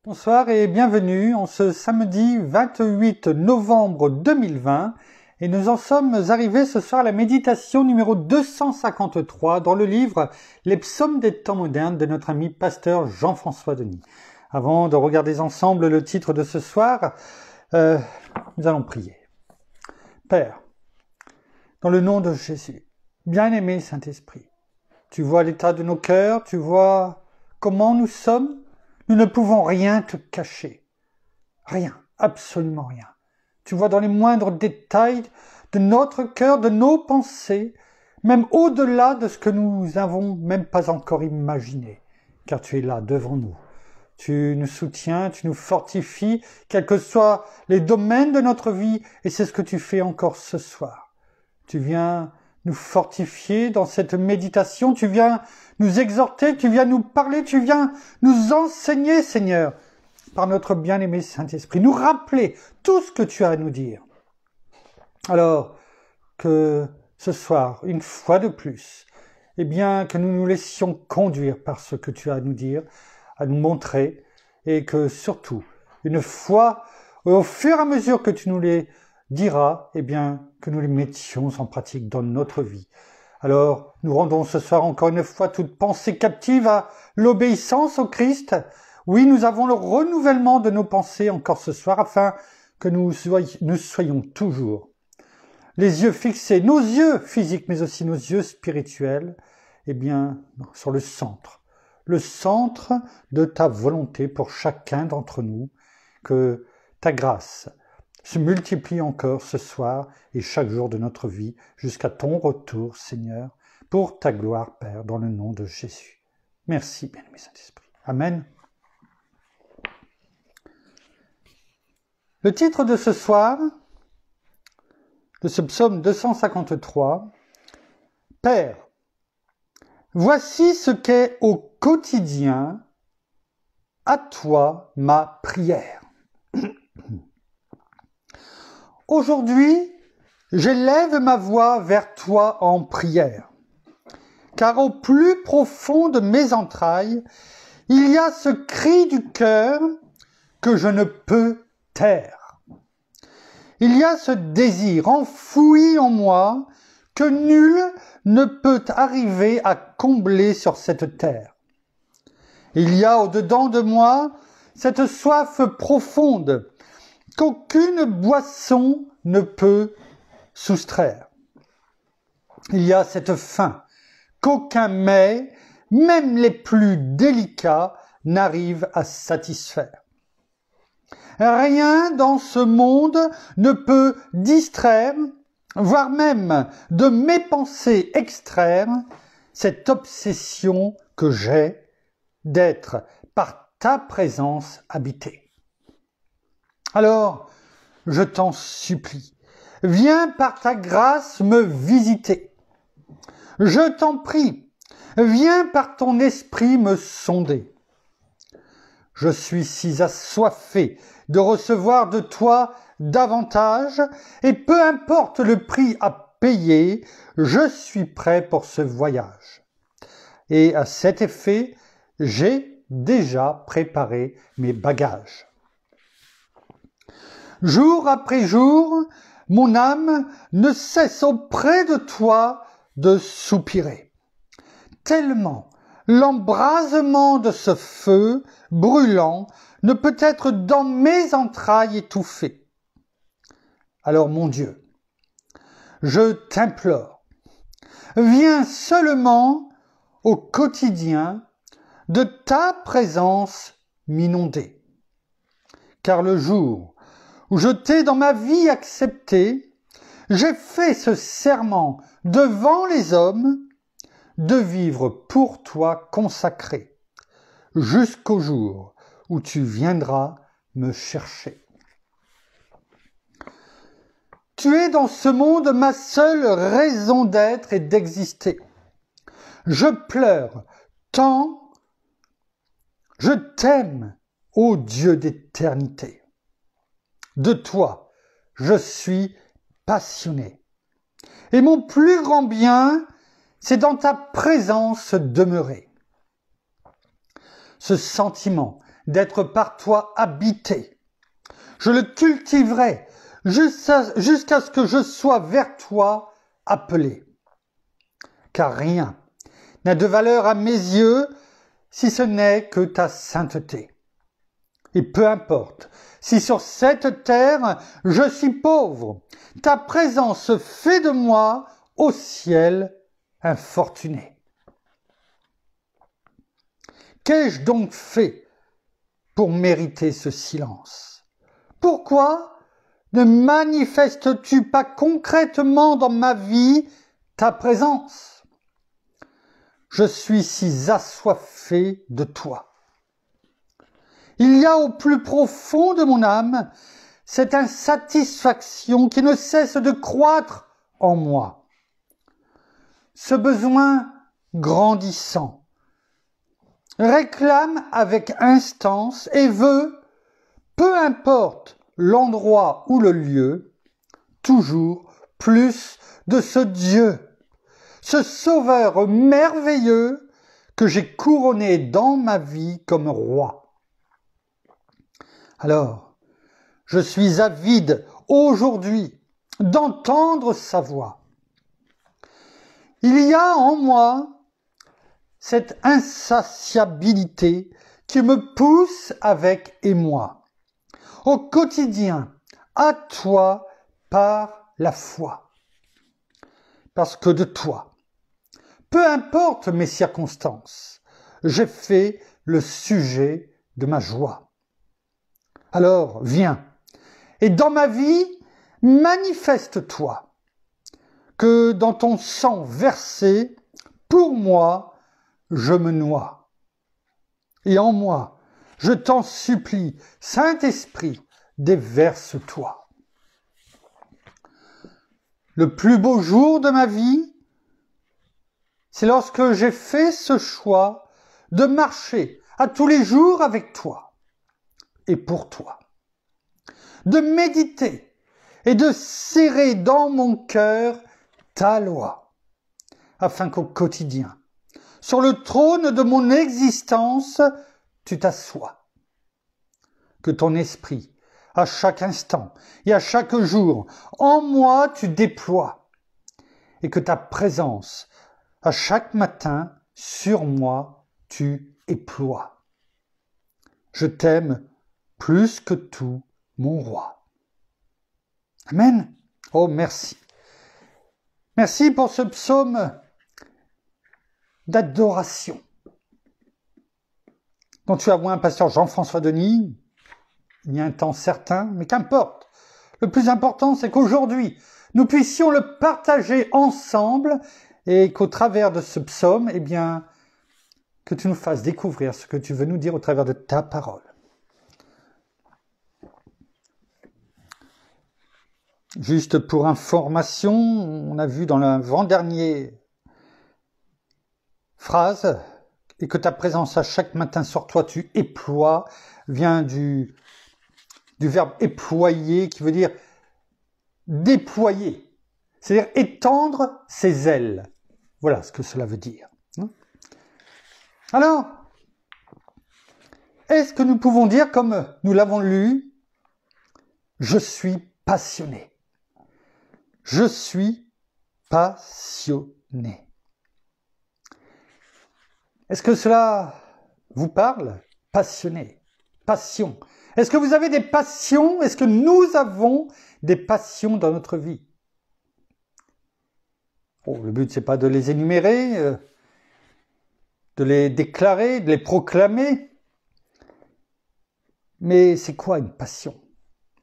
Bonsoir et bienvenue en ce samedi 28 novembre 2020 et nous en sommes arrivés ce soir à la méditation numéro 253 dans le livre Les psaumes des temps modernes de notre ami pasteur Jean-François Denis. Avant de regarder ensemble le titre de ce soir, nous allons prier. Père, dans le nom de Jésus, bien-aimé Saint-Esprit, tu vois l'état de nos cœurs, tu vois comment nous sommes. Nous ne pouvons rien te cacher. Rien, absolument rien. Tu vois dans les moindres détails de notre cœur, de nos pensées, même au-delà de ce que nous n'avons même pas encore imaginé, car tu es là devant nous. Tu nous soutiens, tu nous fortifies, quels que soient les domaines de notre vie, et c'est ce que tu fais encore ce soir. Tu viens nous fortifier dans cette méditation, tu viens nous exhorter, tu viens nous parler, tu viens nous enseigner, Seigneur, par notre bien-aimé Saint-Esprit, nous rappeler tout ce que tu as à nous dire. Alors, que ce soir, une fois de plus, eh bien, que nous nous laissions conduire par ce que tu as à nous dire, à nous montrer, et que surtout, une fois, au fur et à mesure que tu nous les diras, eh bien, que nous les mettions en pratique dans notre vie. Alors, nous rendons ce soir encore une fois toute pensée captive à l'obéissance au Christ. Oui, nous avons le renouvellement de nos pensées encore ce soir, afin que nous soyons toujours les yeux fixés, nos yeux physiques, mais aussi nos yeux spirituels, eh bien, sur le centre de ta volonté pour chacun d'entre nous, que ta grâce se multiplie encore ce soir et chaque jour de notre vie jusqu'à ton retour, Seigneur, pour ta gloire, Père, dans le nom de Jésus. Merci, bien-aimé Saint-Esprit. Amen. Le titre de ce soir, de ce psaume 253, « Père, voici ce qu'est au quotidien à toi ma prière. » Aujourd'hui, j'élève ma voix vers toi en prière, car au plus profond de mes entrailles, il y a ce cri du cœur que je ne peux taire. Il y a ce désir enfoui en moi que nul ne peut arriver à combler sur cette terre. Il y a au-dedans de moi cette soif profonde qu'aucune boisson ne peut soustraire. Il y a cette faim qu'aucun mets, même les plus délicats, n'arrive à satisfaire. Rien dans ce monde ne peut distraire, voire même de mes pensées extraire, cette obsession que j'ai d'être par ta présence habité. Alors, je t'en supplie, viens par ta grâce me visiter. Je t'en prie, viens par ton esprit me sonder. Je suis si assoiffé de recevoir de toi davantage, et peu importe le prix à payer, je suis prêt pour ce voyage. Et à cet effet, j'ai déjà préparé mes bagages. Jour après jour, mon âme ne cesse auprès de toi de soupirer. Tellement l'embrasement de ce feu brûlant ne peut être dans mes entrailles étouffé. Alors mon Dieu, je t'implore, viens seulement au quotidien de ta présence m'inonder. Car le jour où je t'ai dans ma vie accepté, j'ai fait ce serment devant les hommes de vivre pour toi consacré, jusqu'au jour où tu viendras me chercher. Tu es dans ce monde ma seule raison d'être et d'exister. Je pleure tant, je t'aime, ô Dieu d'éternité. De toi, je suis passionné. Et mon plus grand bien, c'est dans ta présence demeurer. Ce sentiment d'être par toi habité. Je le cultiverai jusqu'à ce que je sois vers toi appelé. Car rien n'a de valeur à mes yeux si ce n'est que ta sainteté. Et peu importe si sur cette terre je suis pauvre, ta présence fait de moi au ciel un fortuné. Qu'ai-je donc fait pour mériter ce silence? Pourquoi ne manifestes-tu pas concrètement dans ma vie ta présence? Je suis si assoiffé de toi. Il y a au plus profond de mon âme cette insatisfaction qui ne cesse de croître en moi. Ce besoin grandissant réclame avec instance et veut, peu importe l'endroit ou le lieu, toujours plus de ce Dieu, ce Sauveur merveilleux que j'ai couronné dans ma vie comme roi. Alors, je suis avide aujourd'hui d'entendre sa voix. Il y a en moi cette insatiabilité qui me pousse avec émoi. Au quotidien, à toi par la foi. Parce que de toi, peu importe mes circonstances, j'ai fait le sujet de ma joie. Alors, viens, et dans ma vie, manifeste-toi, que dans ton sang versé, pour moi, je me noie. Et en moi, je t'en supplie, Saint-Esprit, déverse-toi. Le plus beau jour de ma vie, c'est lorsque j'ai fait ce choix de marcher à tous les jours avec toi et pour toi, de méditer et de serrer dans mon cœur ta loi, afin qu'au quotidien, sur le trône de mon existence, tu t'assoies. Que ton esprit, à chaque instant et à chaque jour, en moi tu déploies, et que ta présence, à chaque matin, sur moi, tu éploies. Je t'aime plus que tout, mon roi. Amen. Oh, merci. Merci pour ce psaume d'adoration dont tu avoues un pasteur Jean-François Denis, il y a un temps certain, mais qu'importe. Le plus important, c'est qu'aujourd'hui, nous puissions le partager ensemble et qu'au travers de ce psaume, eh bien, que tu nous fasses découvrir ce que tu veux nous dire au travers de ta parole. Juste pour information, on a vu dans l'avant-dernière phrase, et que ta présence à chaque matin sur toi, tu éploies, vient du verbe éployer, qui veut dire déployer, c'est-à-dire étendre ses ailes. Voilà ce que cela veut dire. Alors, est-ce que nous pouvons dire, comme nous l'avons lu, je suis passionné. Je suis passionné. Est-ce que cela vous parle? Passionné, passion. Est-ce que vous avez des passions? Est-ce que nous avons des passions dans notre vie? Bon, le but, c'est pas de les énumérer, de les déclarer, de les proclamer. Mais c'est quoi une passion?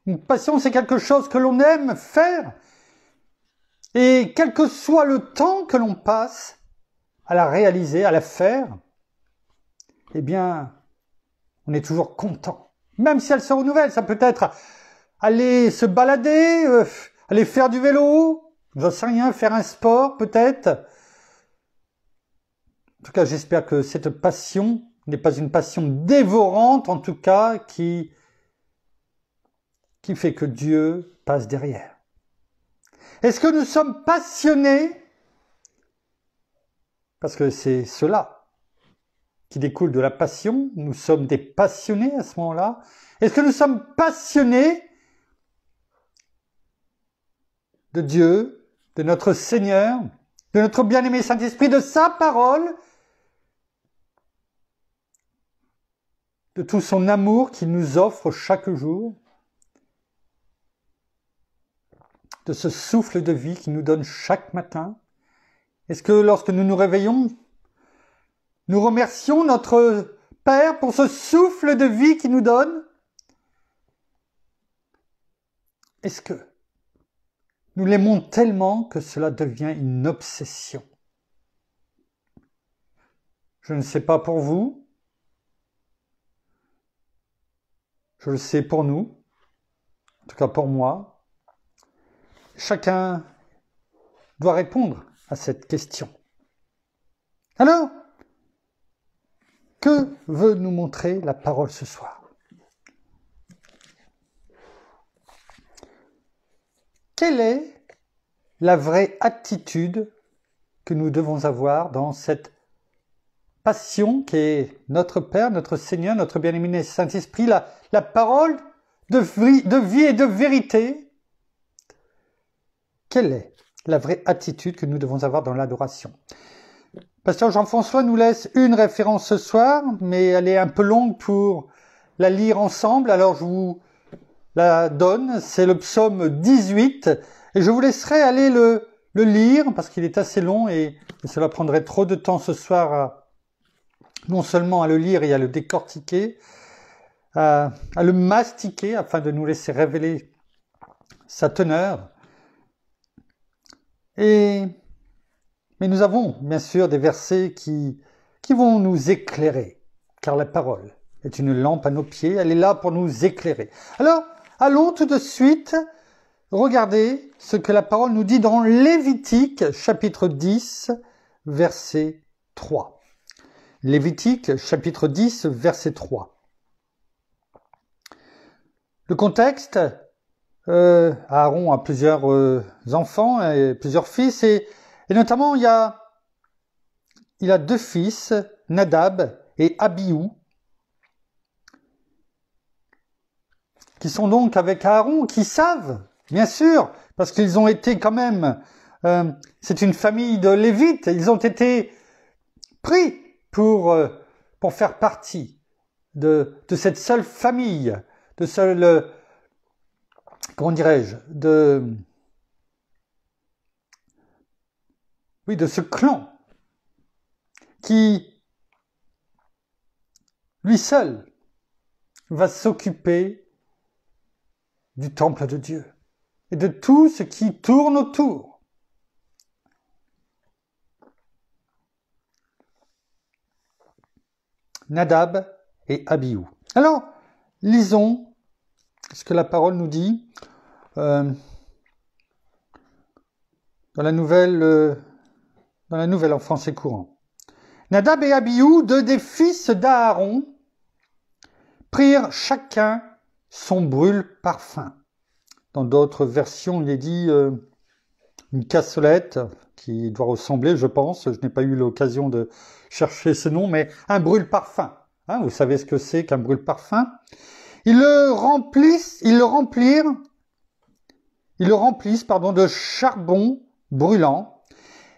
Une passion, c'est quelque chose que l'on aime faire. Et quel que soit le temps que l'on passe à la réaliser, à la faire, eh bien, on est toujours content. Même si elle se renouvelle, ça peut être aller se balader, aller faire du vélo, j'en sais rien, faire un sport peut-être. En tout cas, j'espère que cette passion n'est pas une passion dévorante, en tout cas, qui fait que Dieu passe derrière. Est-ce que nous sommes passionnés? Parce que c'est cela qui découle de la passion. Nous sommes des passionnés à ce moment-là. Est-ce que nous sommes passionnés de Dieu, de notre Seigneur, de notre bien-aimé Saint-Esprit, de sa parole, de tout son amour qu'il nous offre chaque jour, de ce souffle de vie qu'il nous donne chaque matin? Est-ce que lorsque nous nous réveillons, nous remercions notre Père pour ce souffle de vie qu'il nous donne? Est-ce que nous l'aimons tellement que cela devient une obsession? Je ne sais pas pour vous, je le sais pour nous, en tout cas pour moi. Chacun doit répondre à cette question. Alors, que veut nous montrer la parole ce soir? Quelle est la vraie attitude que nous devons avoir dans cette passion qui est notre Père, notre Seigneur, notre bien-aimé Saint-Esprit, la parole de vie et de vérité? Quelle est la vraie attitude que nous devons avoir dans l'adoration? Pasteur Jean-François nous laisse une référence ce soir, mais elle est un peu longue pour la lire ensemble, alors je vous la donne. C'est le psaume 18, et je vous laisserai aller le lire, parce qu'il est assez long, et cela prendrait trop de temps ce soir, non seulement à le lire et à le décortiquer, à le mastiquer, afin de nous laisser révéler sa teneur. Mais nous avons bien sûr des versets qui vont nous éclairer, car la parole est une lampe à nos pieds, elle est là pour nous éclairer. Alors, allons tout de suite regarder ce que la parole nous dit dans Lévitique, chapitre 10, verset 3. Lévitique, chapitre 10, verset 3. Le contexte, Aaron a plusieurs enfants et plusieurs fils, et notamment il a deux fils, Nadab et Abihu, qui sont donc avec Aaron, qui savent, bien sûr, parce qu'ils ont été quand même, c'est une famille de Lévites, ils ont été pris pour faire partie de cette seule famille, de de ce clan qui, lui seul, va s'occuper du temple de Dieu et de tout ce qui tourne autour. Nadab et Abihu. Alors, lisons ce que la parole nous dit dans la nouvelle en français courant. Nadab et Abihu, deux des fils d'Aaron, prirent chacun son brûle-parfum. Dans d'autres versions, il est dit une cassolette qui doit ressembler, je pense, je n'ai pas eu l'occasion de chercher ce nom, mais un brûle-parfum. Vous savez ce que c'est qu'un brûle-parfum? Ils le remplissent de charbon brûlant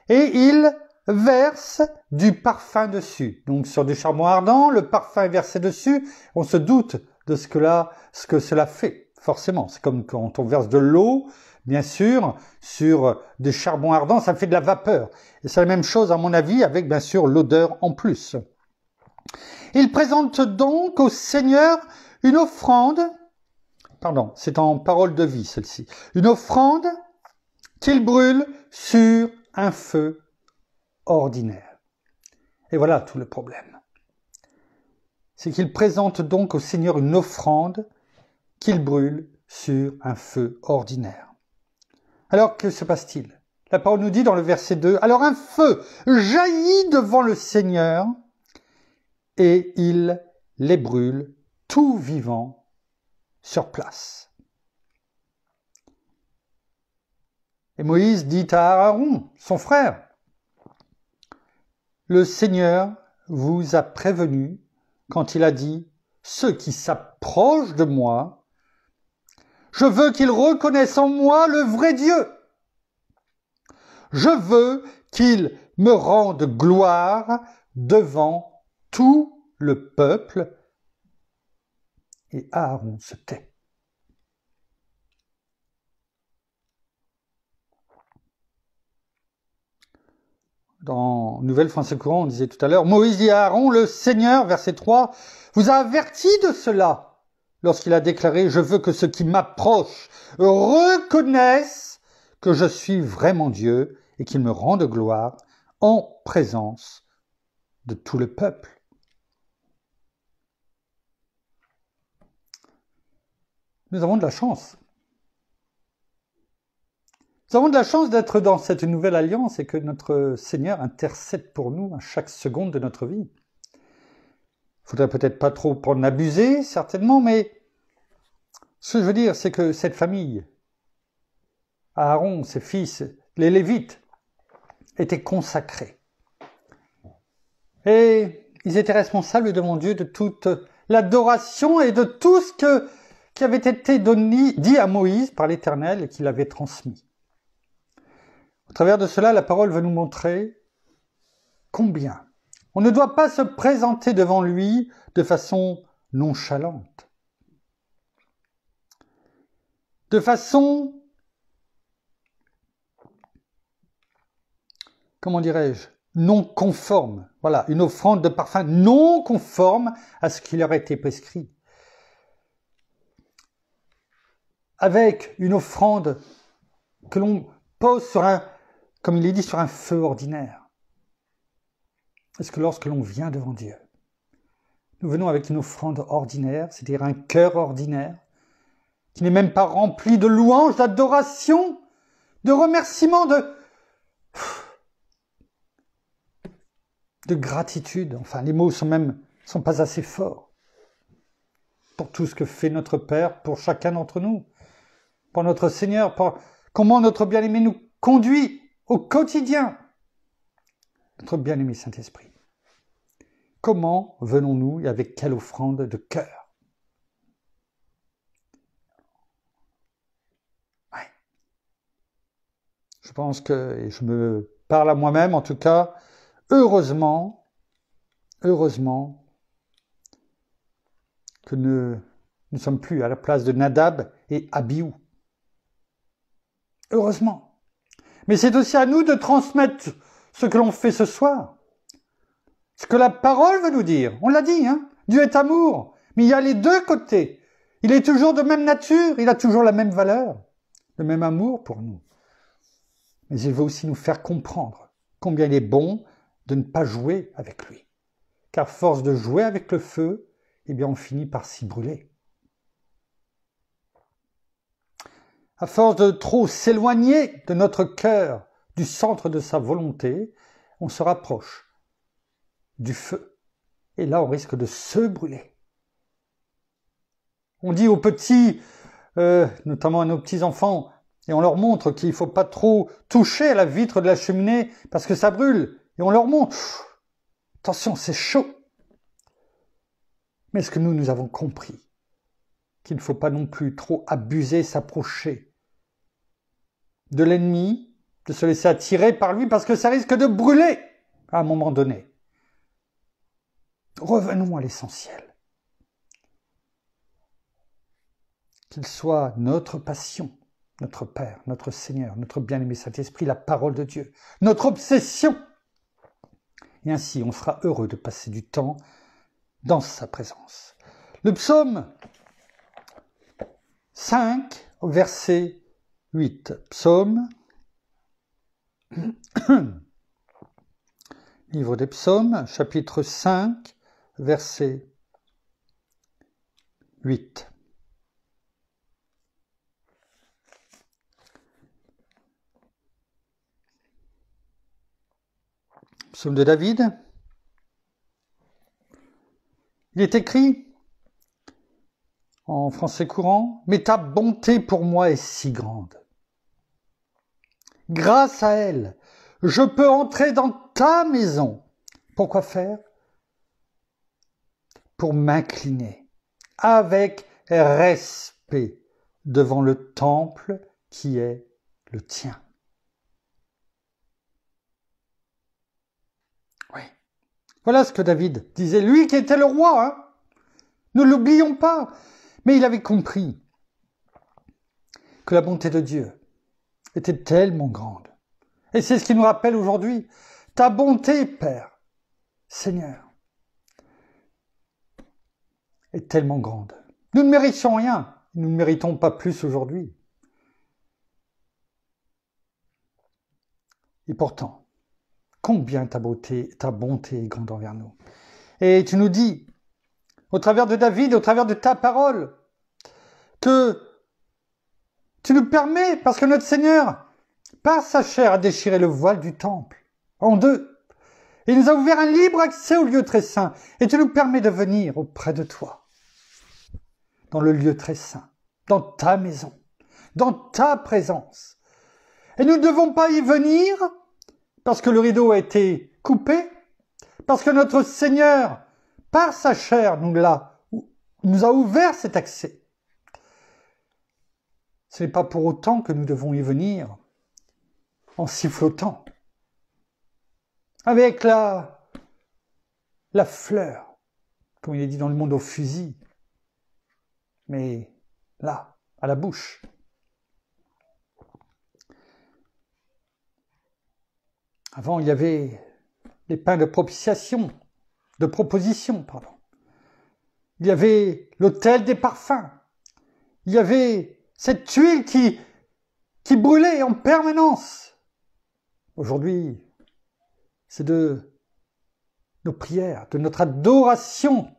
et ils versent du parfum dessus. Donc sur du charbon ardent, le parfum est versé dessus. On se doute de ce que cela fait. Forcément, c'est comme quand on verse de l'eau, bien sûr, sur du charbon ardent, ça fait de la vapeur. Et c'est la même chose, à mon avis, avec bien sûr l'odeur en plus. Ils présentent donc au Seigneur une offrande, c'est en parole de vie celle-ci, une offrande qu'ils brûlent sur un feu ordinaire. Et voilà tout le problème. C'est qu'ils présentent donc au Seigneur une offrande qu'ils brûlent sur un feu ordinaire. Alors, que se passe-t-il? La parole nous dit dans le verset 2, « Alors un feu jaillit devant le Seigneur, et il les brûle tout vivant sur place. » Et Moïse dit à Aaron, son frère, « Le Seigneur vous a prévenu quand il a dit « Ceux qui s'approchent de moi, je veux qu'ils reconnaissent en moi le vrai Dieu. Je veux qu'ils me rendent gloire devant tout le peuple. » Et Aaron se tait. Dans Nouvelle Français Courant, on disait tout à l'heure, Moïse dit à Aaron, le Seigneur, verset 3, vous a averti de cela lorsqu'il a déclaré, je veux que ceux qui m'approchent reconnaissent que je suis vraiment Dieu et qu'ils me rendent gloire en présence de tout le peuple. Nous avons de la chance. Nous avons de la chance d'être dans cette nouvelle alliance et que notre Seigneur intercède pour nous à chaque seconde de notre vie. Il ne faudrait peut-être pas trop en abuser, certainement, mais ce que je veux dire, c'est que cette famille, Aaron, ses fils, les Lévites, étaient consacrés. Et ils étaient responsables devant Dieu de toute l'adoration et de tout ce qui avait été dit à Moïse par l'Éternel et qu'il avait transmis. Au travers de cela, la parole veut nous montrer combien on ne doit pas se présenter devant lui de façon nonchalante, de façon, comment dirais-je, non conforme. Voilà, une offrande de parfum non conforme à ce qui leur a été prescrit. Avec une offrande que l'on pose sur comme il est dit, sur un feu ordinaire. Est-ce que lorsque l'on vient devant Dieu, nous venons avec une offrande ordinaire, c'est-à-dire un cœur ordinaire, qui n'est même pas rempli de louanges, d'adoration, de remerciements, de gratitude. Enfin, les mots sont pas assez forts pour tout ce que fait notre Père, pour chacun d'entre nous, pour notre Seigneur, pour comment notre bien-aimé nous conduit au quotidien, notre bien-aimé Saint-Esprit. Comment venons-nous et avec quelle offrande de cœur? Ouais. Je pense que, et je me parle à moi-même en tout cas, heureusement que nous ne sommes plus à la place de Nadab et Abihu. Heureusement. Mais c'est aussi à nous de transmettre ce que l'on fait ce soir. Ce que la parole veut nous dire. On l'a dit, hein. Dieu est amour. Mais il y a les deux côtés. Il est toujours de même nature. Il a toujours la même valeur. Le même amour pour nous. Mais il veut aussi nous faire comprendre combien il est bon de ne pas jouer avec lui. Car force de jouer avec le feu, eh bien on finit par s'y brûler. À force de trop s'éloigner de notre cœur, du centre de sa volonté, on se rapproche du feu. Et là, on risque de se brûler. On dit aux petits, notamment à nos petits-enfants, et on leur montre qu'il ne faut pas trop toucher à la vitre de la cheminée parce que ça brûle. Et on leur montre, attention, c'est chaud. Mais est-ce que nous avons compris qu'il ne faut pas non plus trop abuser, s'approcher de l'ennemi, de se laisser attirer par lui, parce que ça risque de brûler à un moment donné. Revenons à l'essentiel. Qu'il soit notre passion, notre Père, notre Seigneur, notre bien-aimé Saint-Esprit, la parole de Dieu, notre obsession. Et ainsi, on sera heureux de passer du temps dans sa présence. Le psaume 5, verset 8. Psaume, livre des psaumes, chapitre 5, verset 8. Psaume de David. Il est écrit en français courant, « Mais ta bonté pour moi est si grande. Grâce à elle, je peux entrer dans ta maison. » Pourquoi faire? pour m'incliner avec respect devant le temple qui est le tien. Oui. Voilà ce que David disait, lui qui était le roi, hein. Ne l'oublions pas. Mais il avait compris que la bonté de Dieu était tellement grande. Et c'est ce qui nous rappelle aujourd'hui. Ta bonté, Père, Seigneur, est tellement grande. Nous ne méritions rien. Nous ne méritons pas plus aujourd'hui. Et pourtant, combien ta bonté est grande envers nous. Et tu nous dis, au travers de David, au travers de ta parole, que tu nous permets, parce que notre Seigneur, par sa chair, a déchiré le voile du temple en deux. Il nous a ouvert un libre accès au lieu très saint. Et tu nous permets de venir auprès de toi, dans le lieu très saint, dans ta maison, dans ta présence. Et nous ne devons pas y venir parce que le rideau a été coupé, parce que notre Seigneur, par sa chair, nous a ouvert cet accès. Ce n'est pas pour autant que nous devons y venir en sifflotant, avec la fleur, comme il est dit dans le monde au fusil, mais là, à la bouche. Avant, il y avait les pains de proposition. Il y avait l'autel des parfums. Il y avait cette huile qui brûlait en permanence. Aujourd'hui, c'est de nos prières, de notre adoration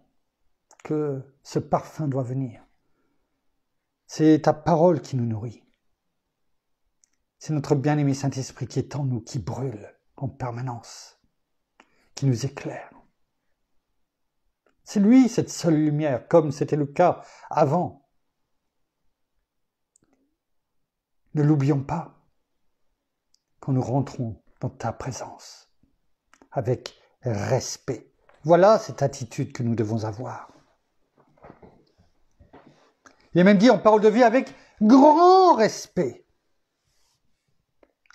que ce parfum doit venir. C'est ta parole qui nous nourrit. C'est notre bien-aimé Saint-Esprit qui est en nous, qui brûle en permanence, qui nous éclaire. C'est lui, cette seule lumière, comme c'était le cas avant. Ne l'oublions pas quand nous rentrons dans ta présence, avec respect. Voilà cette attitude que nous devons avoir. Il est même dit en parole de vie avec grand respect.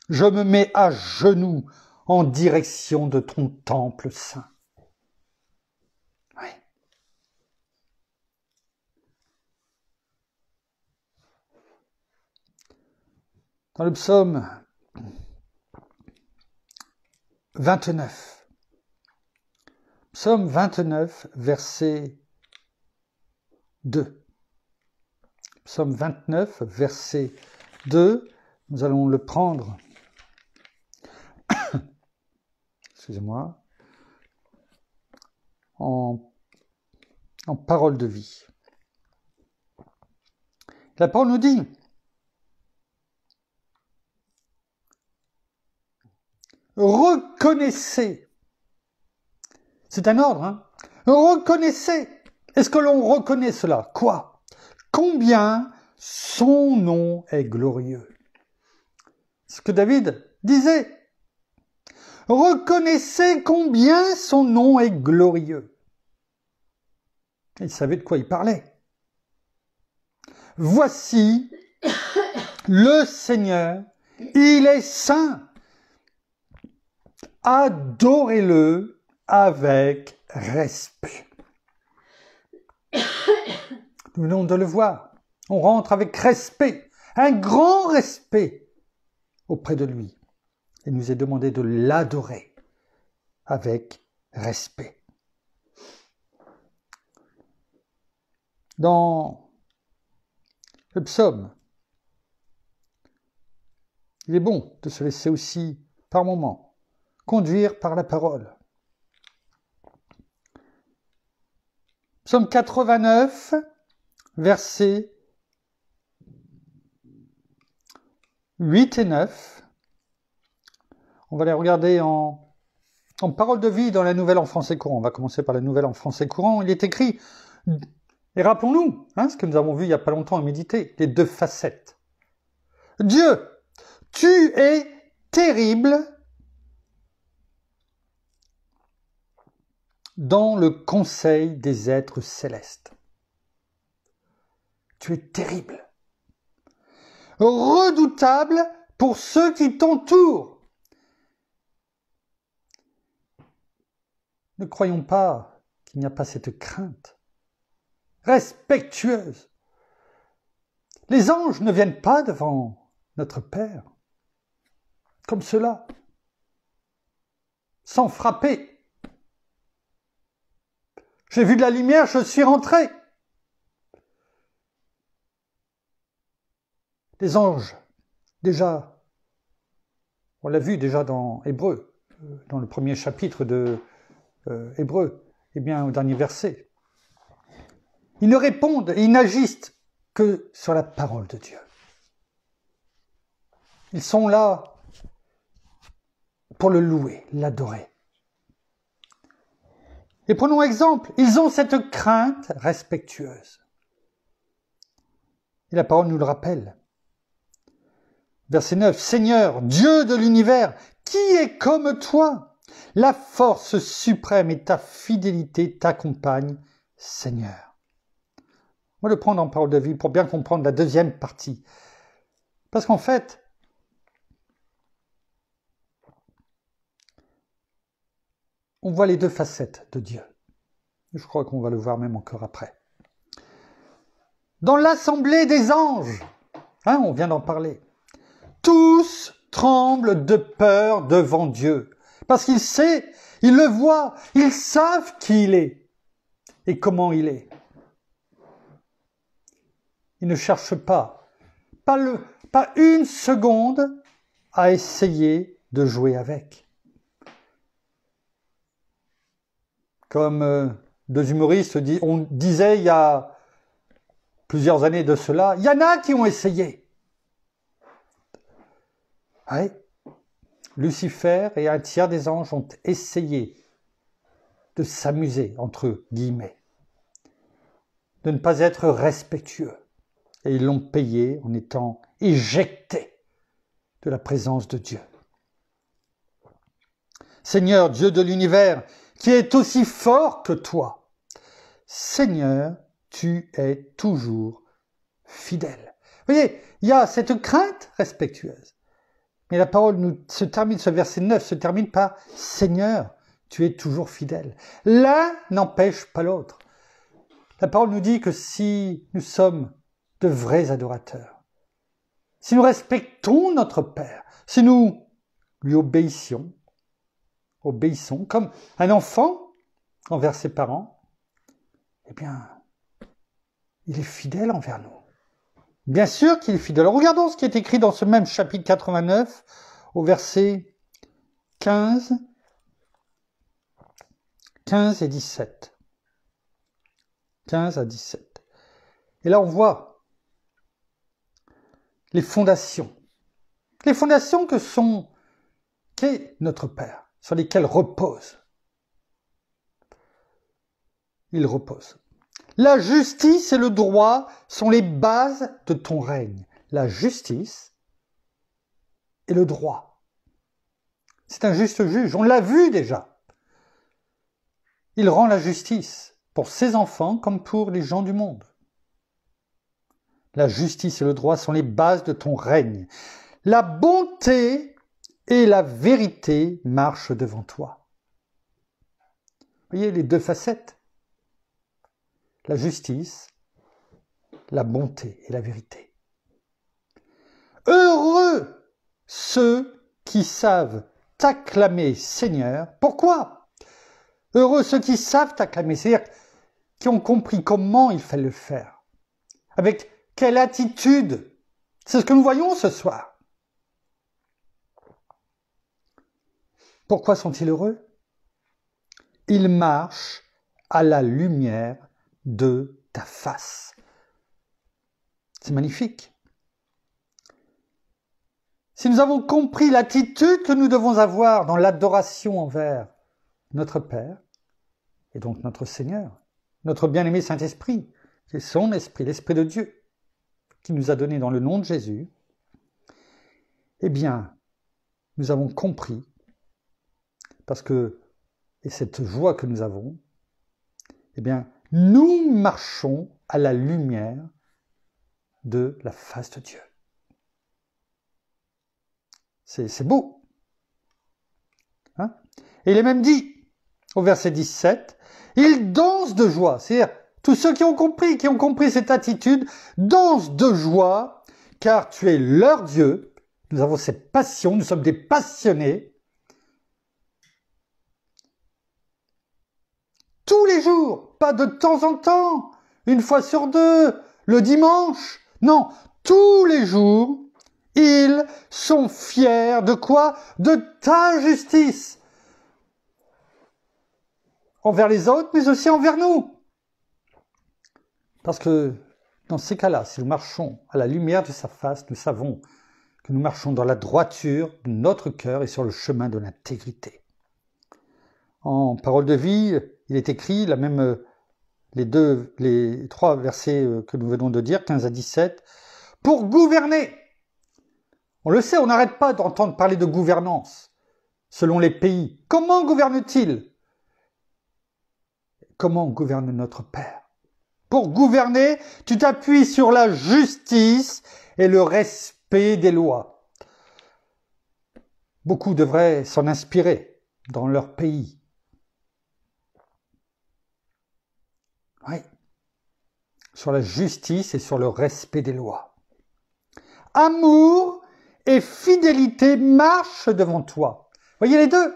Je me mets à genoux en direction de ton temple saint. Oui. Dans le psaume 29, psaume 29, verset 2. Psaume 29, verset 2, nous allons le prendre, excusez-moi, en parole de vie. La parole nous dit, reconnaissez, c'est un ordre, hein, reconnaissez. Est-ce que l'on reconnaît cela? Quoi? Combien son nom est glorieux. Ce que David disait. Reconnaissez combien son nom est glorieux. Il savait de quoi il parlait. Voici le Seigneur, il est saint. Adorez-le avec respect. Nous venons de le voir. On rentre avec respect, un grand respect auprès de lui. Il nous est demandé de l'adorer avec respect. Dans le psaume, il est bon de se laisser aussi, par moments, conduire par la parole. Psaume 89, versets 8 et 9. On va les regarder en parole de vie dans la Nouvelle en français courant. On va commencer par la Nouvelle en français courant. Il est écrit, et rappelons-nous, ce que nous avons vu il n'y a pas longtemps à méditer, les deux facettes. Dieu, tu es terrible dans le conseil des êtres célestes. Tu es terrible, redoutable pour ceux qui t'entourent. Ne croyons pas qu'il n'y a pas cette crainte respectueuse. Les anges ne viennent pas devant notre Père comme cela, sans frapper. J'ai vu de la lumière, je suis rentré. Les anges, déjà, on l'a vu déjà dans Hébreux, dans le premier chapitre de Hébreux, eh bien au dernier verset. Ils ne répondent et ils n'agissent que sur la parole de Dieu. Ils sont là pour le louer, l'adorer. Et prenons exemple, ils ont cette crainte respectueuse. Et la parole nous le rappelle. Verset 9, Seigneur, Dieu de l'univers, qui est comme toi? La force suprême et ta fidélité t'accompagnent, Seigneur. On va le prendre en parole de vie pour bien comprendre la deuxième partie. Parce qu'en fait, on voit les deux facettes de Dieu. Je crois qu'on va le voir même encore après. Dans l'assemblée des anges, on vient d'en parler, tous tremblent de peur devant Dieu. Parce qu'il sait, il le voit, ils savent qui il est et comment il est. Ils ne cherchent pas une seconde à essayer de jouer avec. Comme deux humoristes on disait il y a plusieurs années de cela, il y en a qui ont essayé. Oui. Lucifer et un tiers des anges ont essayé de s'amuser, entre guillemets, de ne pas être respectueux. Et ils l'ont payé en étant éjectés de la présence de Dieu. Seigneur, Dieu de l'univers, qui est aussi fort que toi. Seigneur, tu es toujours fidèle. Vous voyez, il y a cette crainte respectueuse. Mais la parole ce verset 9 se termine par « Seigneur, tu es toujours fidèle ». L'un n'empêche pas l'autre. La parole nous dit que si nous sommes de vrais adorateurs, si nous respectons notre Père, si nous lui obéissons comme un enfant envers ses parents, eh bien, il est fidèle envers nous. Bien sûr qu'il est fidèle. Alors regardons ce qui est écrit dans ce même chapitre 89, au verset 15 et 17. 15 à 17. Et là, on voit les fondations. Les fondations qu'est notre Père, sur lesquelles il repose. La justice et le droit sont les bases de ton règne. La justice et le droit. C'est un juste juge, on l'a vu déjà. Il rend la justice pour ses enfants comme pour les gens du monde. La justice et le droit sont les bases de ton règne. La bonté et la vérité marchent devant toi. Vous voyez les deux facettes. La justice, la bonté et la vérité. Heureux ceux qui savent t'acclamer, Seigneur. Pourquoi? Heureux ceux qui savent t'acclamer, c'est-à-dire qui ont compris comment il fallait le faire. Avec quelle attitude? C'est ce que nous voyons ce soir. Pourquoi sont-ils heureux? Ils marchent à la lumière de ta face. C'est magnifique. Si nous avons compris l'attitude que nous devons avoir dans l'adoration envers notre Père, et donc notre Seigneur, notre bien-aimé Saint-Esprit, c'est son esprit, l'Esprit de Dieu, qui nous a donné dans le nom de Jésus, eh bien, nous avons compris, parce que, et cette joie que nous avons, eh bien, nous marchons à la lumière de la face de Dieu. C'est beau. Hein? Et il est même dit, au verset 17, « Ils dansent de joie ». C'est-à-dire, tous ceux qui ont compris cette attitude, dansent de joie, car tu es leur Dieu. Nous avons cette passion, nous sommes des passionnés. Tous les jours, pas de temps en temps, une fois sur deux, le dimanche. Non, tous les jours, ils sont fiers de quoi? De ta justice. Envers les autres, mais aussi envers nous. Parce que dans ces cas-là, si nous marchons à la lumière de sa face, nous savons que nous marchons dans la droiture de notre cœur et sur le chemin de l'intégrité. En parole de vie, il est écrit, là même les trois versets que nous venons de dire, 15 à 17, pour gouverner. On le sait, on n'arrête pas d'entendre parler de gouvernance selon les pays. Comment gouverne-t-il? Comment gouverne notre Père? Pour gouverner, tu t'appuies sur la justice et le respect des lois. Beaucoup devraient s'en inspirer dans leur pays. Oui, sur la justice et sur le respect des lois. Amour et fidélité marchent devant toi. Voyez les deux,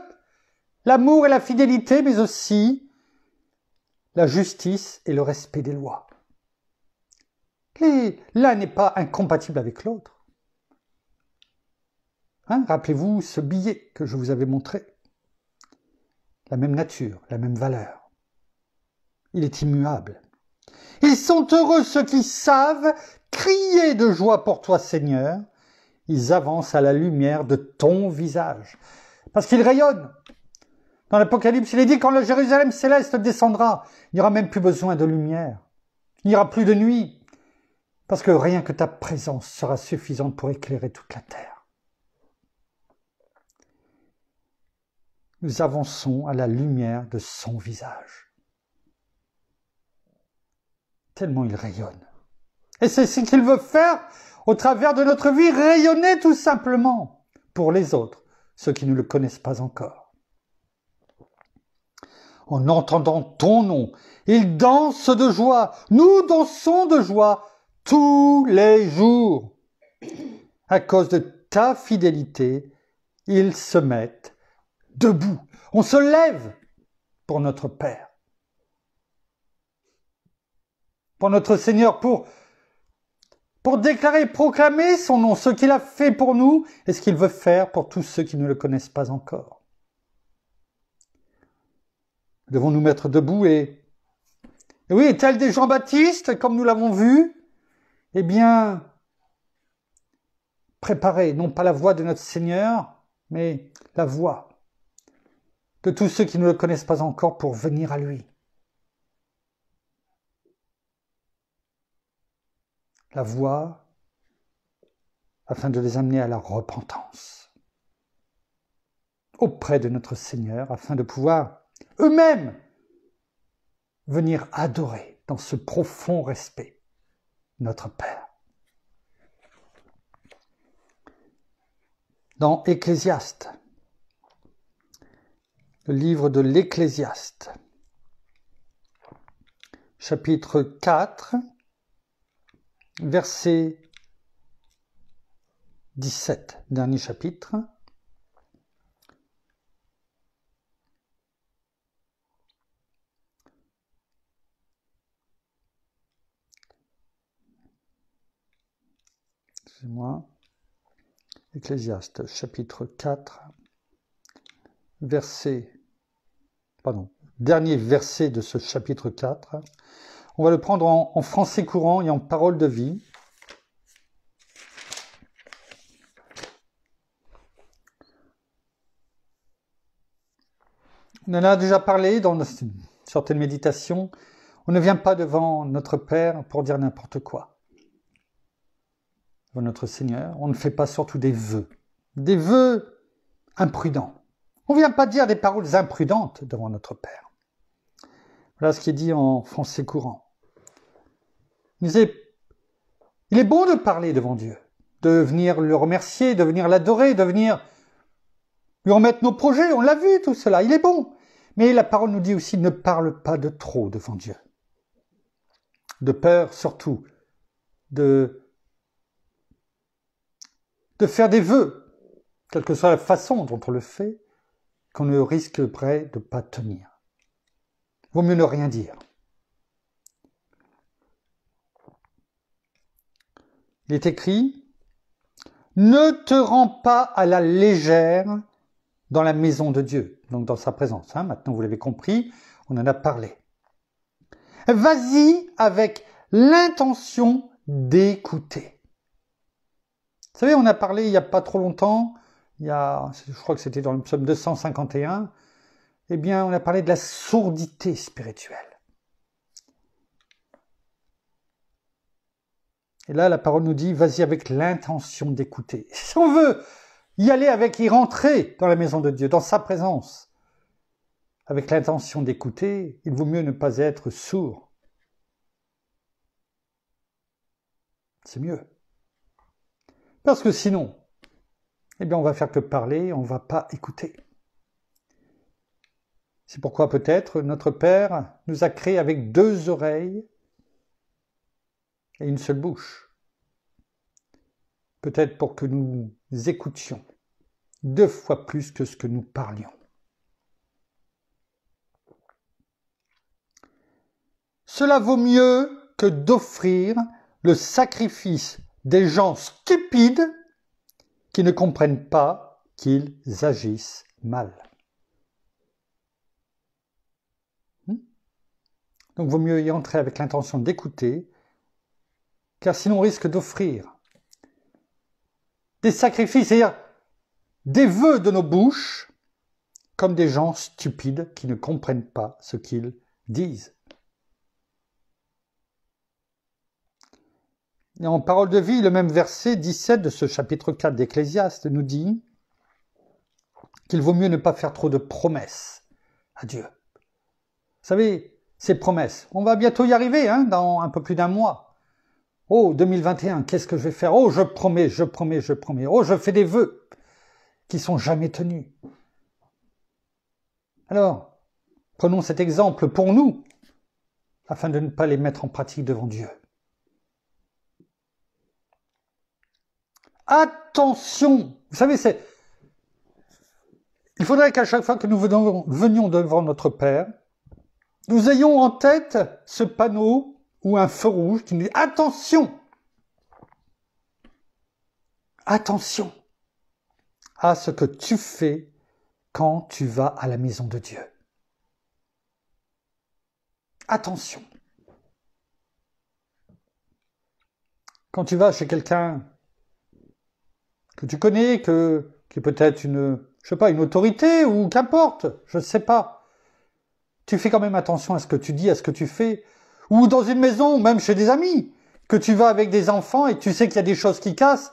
l'amour et la fidélité, mais aussi la justice et le respect des lois. L'un n'est pas incompatible avec l'autre. Hein, rappelez-vous ce billet que je vous avais montré. La même nature, la même valeur. Il est immuable. Ils sont heureux ceux qui savent crier de joie pour toi, Seigneur. Ils avancent à la lumière de ton visage. Parce qu'ils rayonnent. Dans l'Apocalypse, il est dit, quand le Jérusalem céleste descendra, il n'y aura même plus besoin de lumière. Il n'y aura plus de nuit. Parce que rien que ta présence sera suffisante pour éclairer toute la terre. Nous avançons à la lumière de son visage. Tellement il rayonne. Et c'est ce qu'il veut faire au travers de notre vie, rayonner tout simplement pour les autres, ceux qui ne le connaissent pas encore. En entendant ton nom, ils dansent de joie. Nous dansons de joie tous les jours. À cause de ta fidélité, ils se mettent debout. On se lève pour notre Père. Pour notre Seigneur, pour déclarer, proclamer son nom, ce qu'il a fait pour nous et ce qu'il veut faire pour tous ceux qui ne le connaissent pas encore. Nous devons nous mettre debout et oui, tel des Jean-Baptiste, comme nous l'avons vu, eh bien, préparer non pas la voie de notre Seigneur, mais la voie de tous ceux qui ne le connaissent pas encore pour venir à lui. La voie afin de les amener à la repentance auprès de notre Seigneur, afin de pouvoir eux-mêmes venir adorer dans ce profond respect notre Père. Dans Ecclésiaste, le livre de l'Ecclésiaste, chapitre 4, verset 17, dernier chapitre. Excusez-moi. Ecclésiaste, chapitre 4, dernier verset de ce chapitre 4. On va le prendre en français courant et en parole de vie. On en a déjà parlé dans certaines méditations. On ne vient pas devant notre Père pour dire n'importe quoi. Devant notre Seigneur, on ne fait pas surtout des vœux imprudents. On ne vient pas dire des paroles imprudentes devant notre Père. Voilà ce qui est dit en français courant. Il disait, il est bon de parler devant Dieu, de venir le remercier, de venir l'adorer, de venir lui remettre nos projets. On l'a vu tout cela, il est bon. Mais la parole nous dit aussi, ne parle pas de trop devant Dieu. De peur surtout, de faire des vœux, quelle que soit la façon dont on le fait, qu'on ne risquerait de ne pas tenir. Vaut mieux ne rien dire. Il est écrit, ne te rends pas à la légère dans la maison de Dieu, donc dans sa présence. Maintenant, vous l'avez compris, on en a parlé. Vas-y avec l'intention d'écouter. Vous savez, on a parlé il n'y a pas trop longtemps, je crois que c'était dans le psaume 251, eh bien, on a parlé de la sourdité spirituelle. Et là, la parole nous dit, vas-y avec l'intention d'écouter. Si on veut y rentrer dans la maison de Dieu, dans sa présence, avec l'intention d'écouter, il vaut mieux ne pas être sourd. C'est mieux. Parce que sinon, eh bien, on va faire que parler, on ne va pas écouter. C'est pourquoi peut-être notre Père nous a créés avec 2 oreilles et une seule bouche. Peut-être pour que nous écoutions 2 fois plus que ce que nous parlions. Cela vaut mieux que d'offrir le sacrifice des gens stupides qui ne comprennent pas qu'ils agissent mal. Donc, vaut mieux y entrer avec l'intention d'écouter, car sinon on risque d'offrir des sacrifices, c'est-à-dire des vœux de nos bouches, comme des gens stupides qui ne comprennent pas ce qu'ils disent. Et en Parole de vie, le même verset 17 de ce chapitre 4 d'Ecclésiaste nous dit qu'il vaut mieux ne pas faire trop de promesses à Dieu. Vous savez, ces promesses, on va bientôt y arriver, dans un peu plus d'1 mois. Oh, 2021, qu'est-ce que je vais faire? Oh, je promets. Oh, je fais des vœux qui sont jamais tenus. Alors, prenons cet exemple pour nous, afin de ne pas les mettre en pratique devant Dieu. Attention! Vous savez, il faudrait qu'à chaque fois que nous venions devant notre Père, nous ayons en tête ce panneau ou un feu rouge qui nous dit « Attention ! Attention à ce que tu fais quand tu vas à la maison de Dieu. » Attention. Quand tu vas chez quelqu'un que tu connais, qui est peut-être une autorité ou qu'importe, je ne sais pas. Tu fais quand même attention à ce que tu dis, à ce que tu fais. Ou dans une maison, ou même chez des amis, que tu vas avec des enfants et tu sais qu'il y a des choses qui cassent.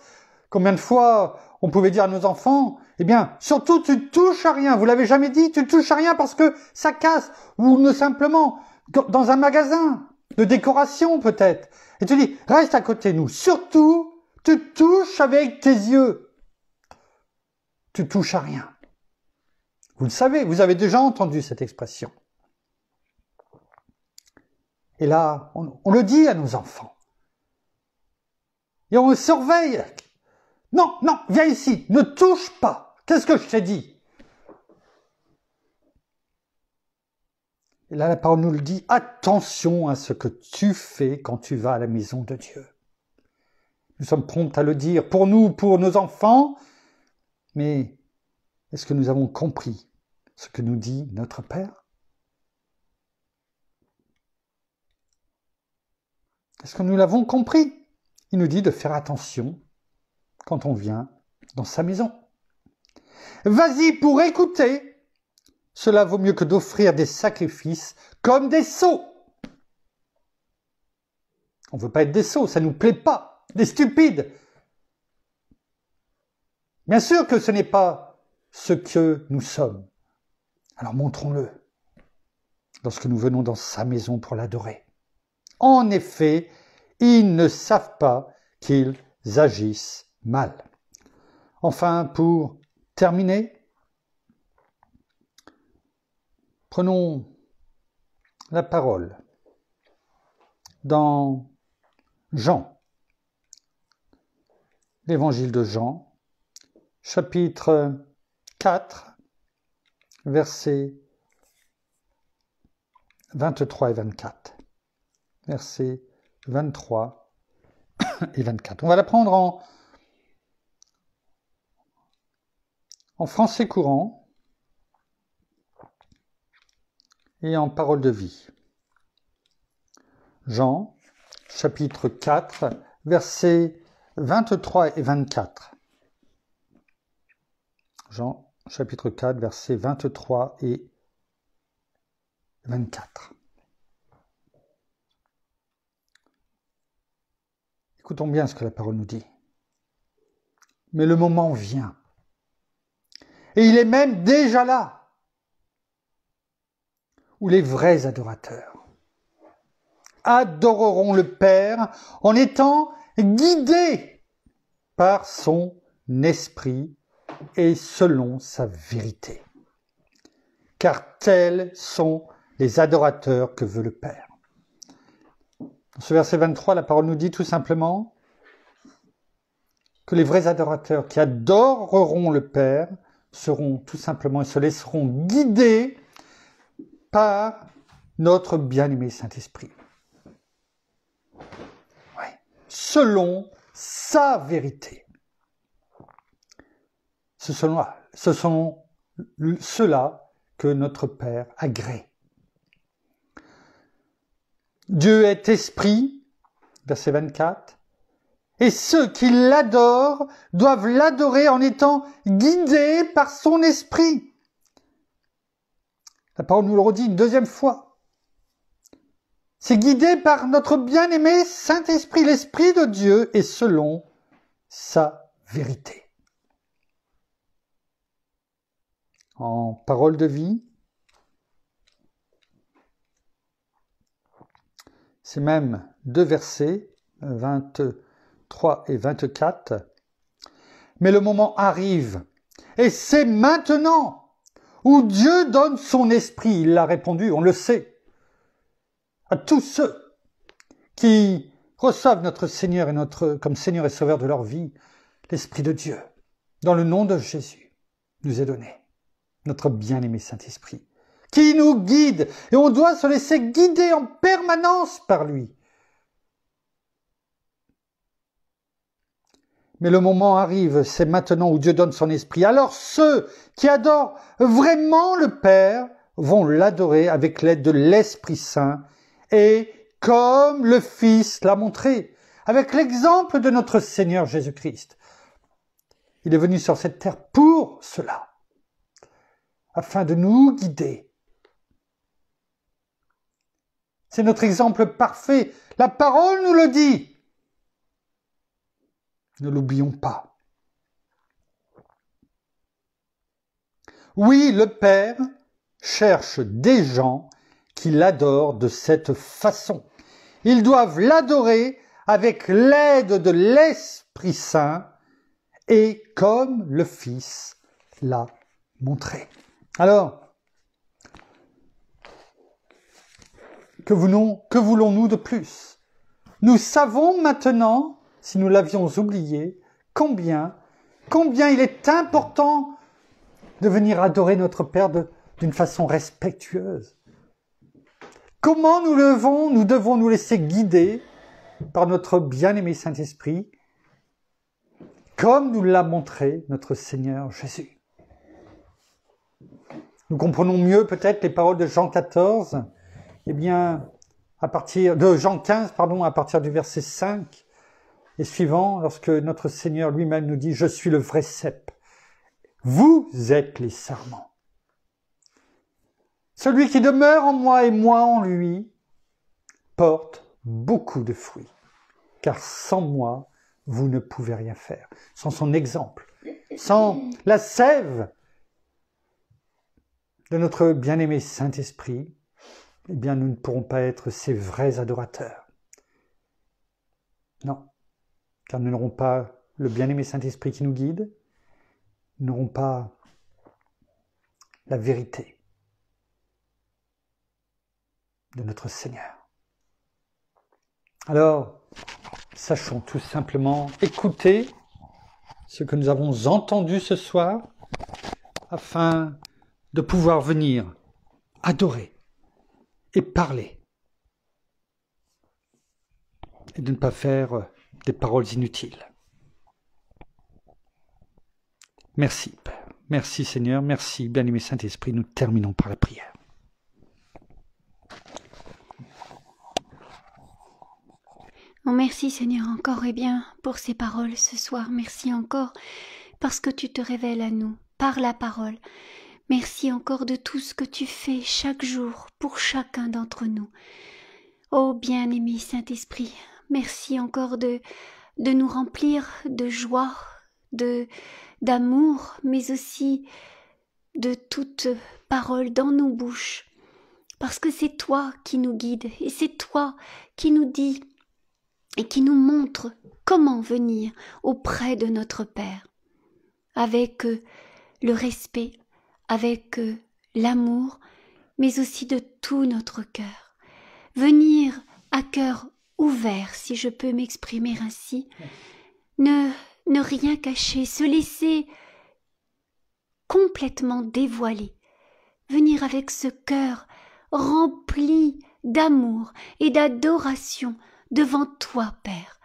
Combien de fois on pouvait dire à nos enfants, eh bien, surtout tu ne touches à rien. Vous l'avez jamais dit, tu ne touches à rien parce que ça casse. Ou simplement, dans un magasin de décoration peut-être. Et tu dis, reste à côté de nous. Surtout, tu touches avec tes yeux. Tu touches à rien. Vous le savez, vous avez déjà entendu cette expression. Et là, on le dit à nos enfants. Et on surveille. Non, viens ici, ne touche pas. Qu'est-ce que je t'ai dit? Et là, la parole nous le dit, attention à ce que tu fais quand tu vas à la maison de Dieu. Nous sommes prompts à le dire pour nous, pour nos enfants, mais est-ce que nous avons compris ce que nous dit notre Père? Est-ce que nous l'avons compris? Il nous dit de faire attention quand on vient dans sa maison. Vas-y pour écouter. Cela vaut mieux que d'offrir des sacrifices comme des sots. On ne veut pas être des sots, ça ne nous plaît pas. Des stupides. Bien sûr que ce n'est pas ce que nous sommes. Alors montrons-le. lorsque nous venons dans sa maison pour l'adorer. En effet, ils ne savent pas qu'ils agissent mal. Enfin, pour terminer, prenons la parole dans Jean, l'évangile de Jean, chapitre 4, versets 23 et 24. Versets 23 et 24. On va la prendre en français courant et en parole de vie. Jean, chapitre 4, versets 23 et 24. Jean, chapitre 4, versets 23 et 24. Écoutons bien ce que la parole nous dit. Mais le moment vient. Et il est même déjà là, où les vrais adorateurs adoreront le Père en étant guidés par son esprit et selon sa vérité. Car tels sont les adorateurs que veut le Père. Dans ce verset 23, la parole nous dit tout simplement que les vrais adorateurs qui adoreront le Père seront tout simplement et se laisseront guider par notre bien-aimé Saint-Esprit. Ouais. Selon sa vérité. Ce sont ceux-là que notre Père agrée. Dieu est esprit, verset 24, et ceux qui l'adorent doivent l'adorer en étant guidés par son esprit. La parole nous le redit une deuxième fois. C'est guidé par notre bien-aimé Saint-Esprit, l'Esprit de Dieu, et selon sa vérité. En parole de vie, c'est même deux versets, 23 et 24. Mais le moment arrive, et c'est maintenant, où Dieu donne son esprit. Il l'a répondu, on le sait, à tous ceux qui reçoivent notre Seigneur comme Seigneur et Sauveur de leur vie, l'Esprit de Dieu, dans le nom de Jésus, nous est donné, notre bien-aimé Saint-Esprit, qui nous guide, et on doit se laisser guider en permanence par lui. Mais le moment arrive, c'est maintenant où Dieu donne son esprit. Alors ceux qui adorent vraiment le Père vont l'adorer avec l'aide de l'Esprit Saint et comme le Fils l'a montré, avec l'exemple de notre Seigneur Jésus-Christ. Il est venu sur cette terre pour cela, afin de nous guider. C'est notre exemple parfait. La parole nous le dit. Ne l'oublions pas. Oui, le Père cherche des gens qui l'adorent de cette façon. Ils doivent l'adorer avec l'aide de l'Esprit Saint et comme le Fils l'a montré. Alors, que voulons-nous de plus? Nous savons maintenant, si nous l'avions oublié, combien il est important de venir adorer notre Père d'une façon respectueuse. Comment nous devons nous laisser guider par notre bien-aimé Saint-Esprit, comme nous l'a montré notre Seigneur Jésus. Nous comprenons mieux peut-être les paroles de Jean 14, à partir de Jean 15, à partir du verset 5 et suivant, lorsque notre Seigneur lui-même nous dit « Je suis le vrai cep, vous êtes les sarments. Celui qui demeure en moi et moi en lui porte beaucoup de fruits, car sans moi, vous ne pouvez rien faire. » Sans son exemple, sans la sève de notre bien-aimé Saint-Esprit, eh bien nous ne pourrons pas être ces vrais adorateurs. Non, car nous n'aurons pas le bien-aimé Saint-Esprit qui nous guide, nous n'aurons pas la vérité de notre Seigneur. Alors, sachons tout simplement écouter ce que nous avons entendu ce soir afin de pouvoir venir adorer et parler et de ne pas faire des paroles inutiles. Merci Père, merci Seigneur, merci bien-aimé Saint-Esprit, nous terminons par la prière. Oh, merci Seigneur encore et bien pour ces paroles ce soir. Merci encore parce que tu te révèles à nous par la parole. Merci encore de tout ce que tu fais chaque jour pour chacun d'entre nous. Oh bien-aimé Saint-Esprit, merci encore de nous remplir de joie, d'amour, mais aussi de toute parole dans nos bouches. Parce que c'est toi qui nous guides et c'est toi qui nous dis et qui nous montre comment venir auprès de notre Père, avec le respect, avec l'amour, mais aussi de tout notre cœur. Venir à cœur ouvert, si je peux m'exprimer ainsi, ne rien cacher, se laisser complètement dévoiler, venir avec ce cœur rempli d'amour et d'adoration devant toi, Père.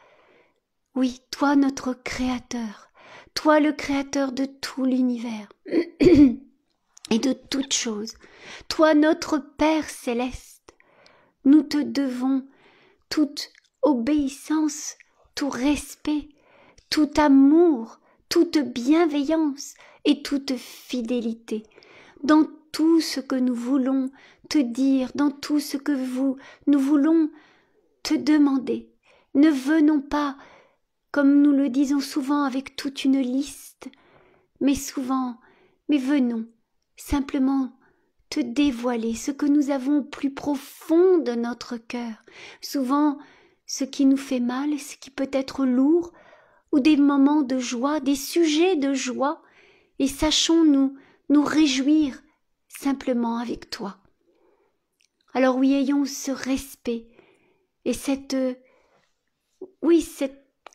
Oui, toi notre Créateur, toi le Créateur de tout l'univers et de toutes choses, toi notre Père céleste, nous te devons toute obéissance, tout respect, tout amour, toute bienveillance et toute fidélité dans tout ce que nous voulons te dire, dans tout ce que nous voulons te demander. Ne venons pas, comme nous le disons souvent, avec toute une liste, mais venons simplement te dévoiler ce que nous avons au plus profond de notre cœur. Souvent, ce qui nous fait mal, ce qui peut être lourd, ou des moments de joie, des sujets de joie, et sachons nous réjouir simplement avec toi. Alors oui, ayons ce respect et cette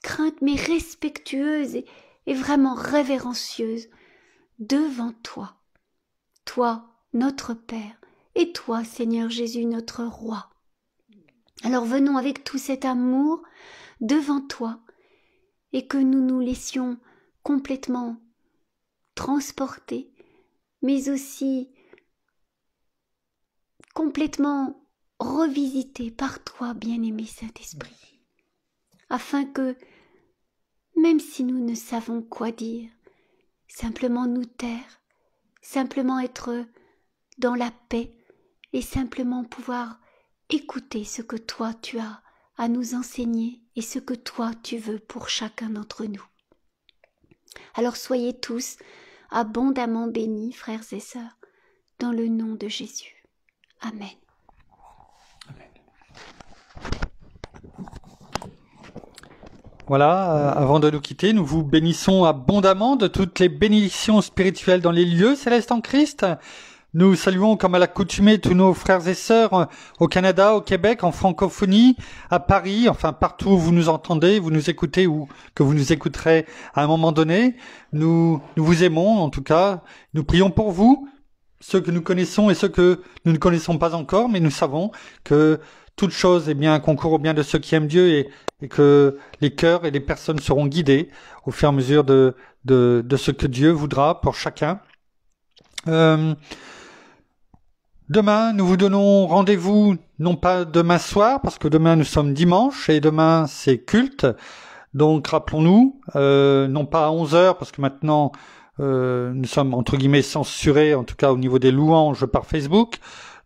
crainte, mais respectueuse et vraiment révérencieuse devant toi, toi, notre Père, et toi, Seigneur Jésus, notre Roi. Alors venons avec tout cet amour devant toi et que nous nous laissions complètement transporter, mais aussi complètement revisiter par toi, bien-aimé Saint-Esprit, afin que, même si nous ne savons quoi dire, simplement nous taire, simplement être dans la paix et simplement pouvoir écouter ce que toi tu as à nous enseigner et ce que toi tu veux pour chacun d'entre nous. Alors soyez tous abondamment bénis, frères et sœurs, dans le nom de Jésus. Amen. Voilà, avant de nous quitter, nous vous bénissons abondamment de toutes les bénédictions spirituelles dans les lieux célestes en Christ. Nous saluons comme à l'accoutumée tous nos frères et sœurs au Canada, au Québec, en francophonie, à Paris, enfin partout où vous nous entendez, vous nous écoutez ou que vous nous écouterez à un moment donné. Nous vous aimons en tout cas, nous prions pour vous, ceux que nous connaissons et ceux que nous ne connaissons pas encore, mais nous savons que toute chose est bien concourt au bien de ceux qui aiment Dieu et que les cœurs et les personnes seront guidés au fur et à mesure de ce que Dieu voudra pour chacun. Demain, nous vous donnons rendez-vous, non pas demain soir, parce que demain nous sommes dimanche, et demain c'est culte. Donc rappelons-nous, non pas à 11h, parce que maintenant nous sommes entre guillemets censurés, en tout cas au niveau des louanges par Facebook.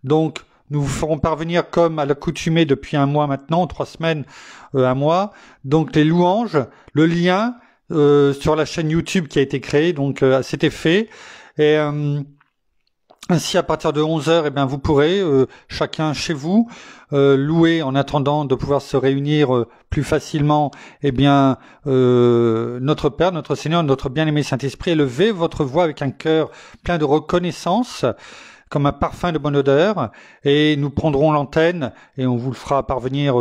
Donc nous vous ferons parvenir comme à l'accoutumée depuis un mois maintenant, 3 semaines, un mois. Donc les louanges, le lien sur la chaîne YouTube qui a été créée, donc à cet effet. Ainsi, à partir de 11 heures, eh bien, vous pourrez, chacun chez vous, louer en attendant de pouvoir se réunir plus facilement, eh bien, notre Père, notre Seigneur, notre bien-aimé Saint-Esprit, élevez votre voix avec un cœur plein de reconnaissance, comme un parfum de bonne odeur, et nous prendrons l'antenne et on vous le fera parvenir,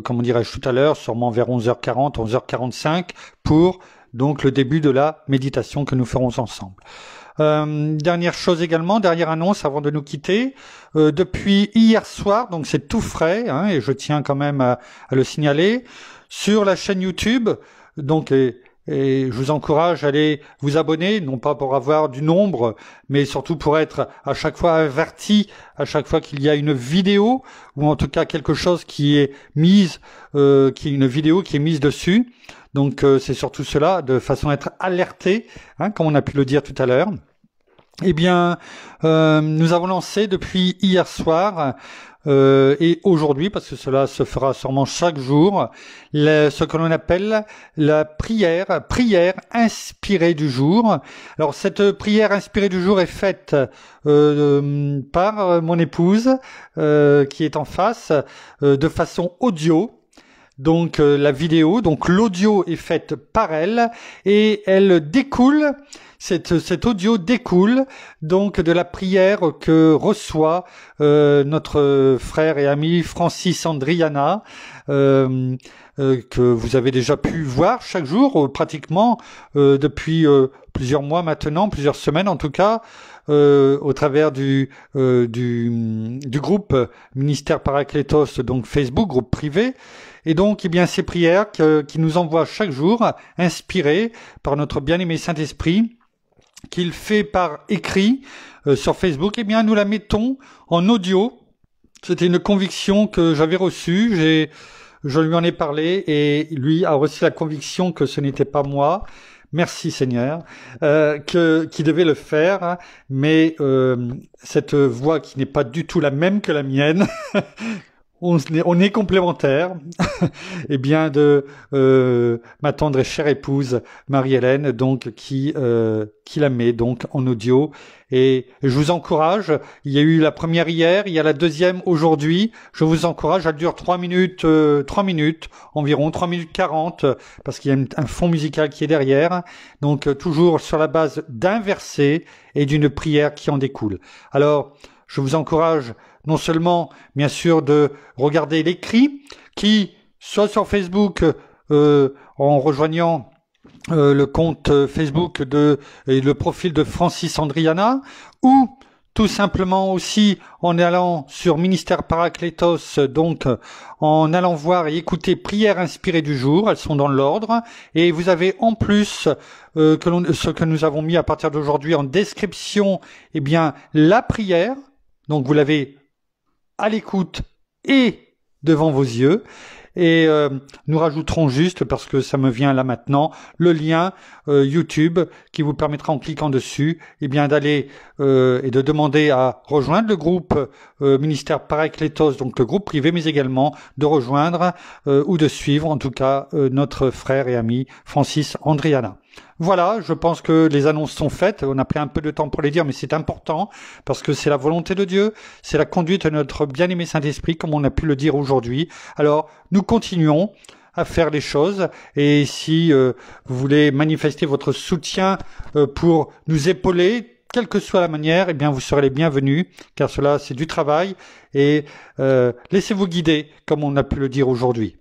comme on dirais-je tout à l'heure, sûrement vers 11h40, 11h45, pour donc le début de la méditation que nous ferons ensemble. Dernière chose également, dernière annonce avant de nous quitter, depuis hier soir, donc c'est tout frais, hein, et je tiens quand même à le signaler, sur la chaîne YouTube, donc et je vous encourage à aller vous abonner, non pas pour avoir du nombre, mais surtout pour être à chaque fois averti, à chaque fois qu'il y a une vidéo, ou en tout cas quelque chose qui est mise, une vidéo qui est mise dessus. Donc c'est surtout cela, de façon à être alerté, hein, comme on a pu le dire tout à l'heure. Eh bien, nous avons lancé depuis hier soir et aujourd'hui, parce que cela se fera sûrement chaque jour, ce que l'on appelle la prière inspirée du jour. Alors cette prière inspirée du jour est faite par mon épouse qui est en face de façon audio. Donc la vidéo, donc l'audio est faite par elle et elle découle, cet audio découle donc de la prière que reçoit notre frère et ami Francis Andriana, que vous avez déjà pu voir chaque jour pratiquement depuis plusieurs mois maintenant, plusieurs semaines en tout cas, au travers du groupe Ministère Parakletos, donc Facebook, groupe privé. Et donc, eh bien, ces prières qui nous envoient chaque jour, inspirées par notre bien-aimé Saint-Esprit, qu'il fait par écrit sur Facebook, eh bien, nous la mettons en audio. C'était une conviction que j'avais reçue. Je lui en ai parlé et lui a reçu la conviction que ce n'était pas moi. Merci Seigneur, qui devait le faire, mais cette voix qui n'est pas du tout la même que la mienne, on est complémentaires, et bien de ma tendre et chère épouse Marie-Hélène, donc qui la met donc en audio. Et je vous encourage, il y a eu la première hier, il y a la deuxième aujourd'hui, je vous encourage, elle dure 3 minutes, environ 3 minutes 40, parce qu'il y a un fond musical qui est derrière, donc toujours sur la base d'un verset et d'une prière qui en découle. Alors, je vous encourage non seulement, bien sûr, de regarder l'écrit, qui, soit sur Facebook, en rejoignant le compte Facebook et le profil de Francis Andriana, ou tout simplement aussi en allant sur Ministère Parakletos, donc en allant voir et écouter Prières inspirées du jour, elles sont dans l'ordre, et vous avez en plus ce que nous avons mis à partir d'aujourd'hui en description, eh bien la prière, donc vous l'avez à l'écoute et devant vos yeux. Et nous rajouterons juste, parce que ça me vient là maintenant, le lien YouTube qui vous permettra en cliquant dessus, eh bien d'aller et de demander à rejoindre le groupe Ministère Parakletos, donc le groupe privé, mais également de rejoindre ou de suivre en tout cas notre frère et ami Francis Andriana. Voilà, je pense que les annonces sont faites. On a pris un peu de temps pour les dire, mais c'est important parce que c'est la volonté de Dieu, c'est la conduite de notre bien-aimé Saint-Esprit, comme on a pu le dire aujourd'hui. Alors, nous continuons à faire les choses et si vous voulez manifester votre soutien pour nous épauler, quelle que soit la manière, eh bien vous serez les bienvenus, car cela c'est du travail et laissez-vous guider, comme on a pu le dire aujourd'hui.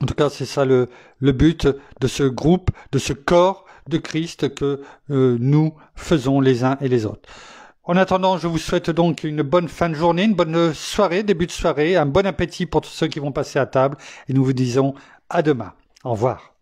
En tout cas, c'est ça le but de ce groupe, de ce corps de Christ que nous faisons les uns et les autres. En attendant, je vous souhaite donc une bonne fin de journée, une bonne soirée, début de soirée, un bon appétit pour tous ceux qui vont passer à table et nous vous disons à demain. Au revoir.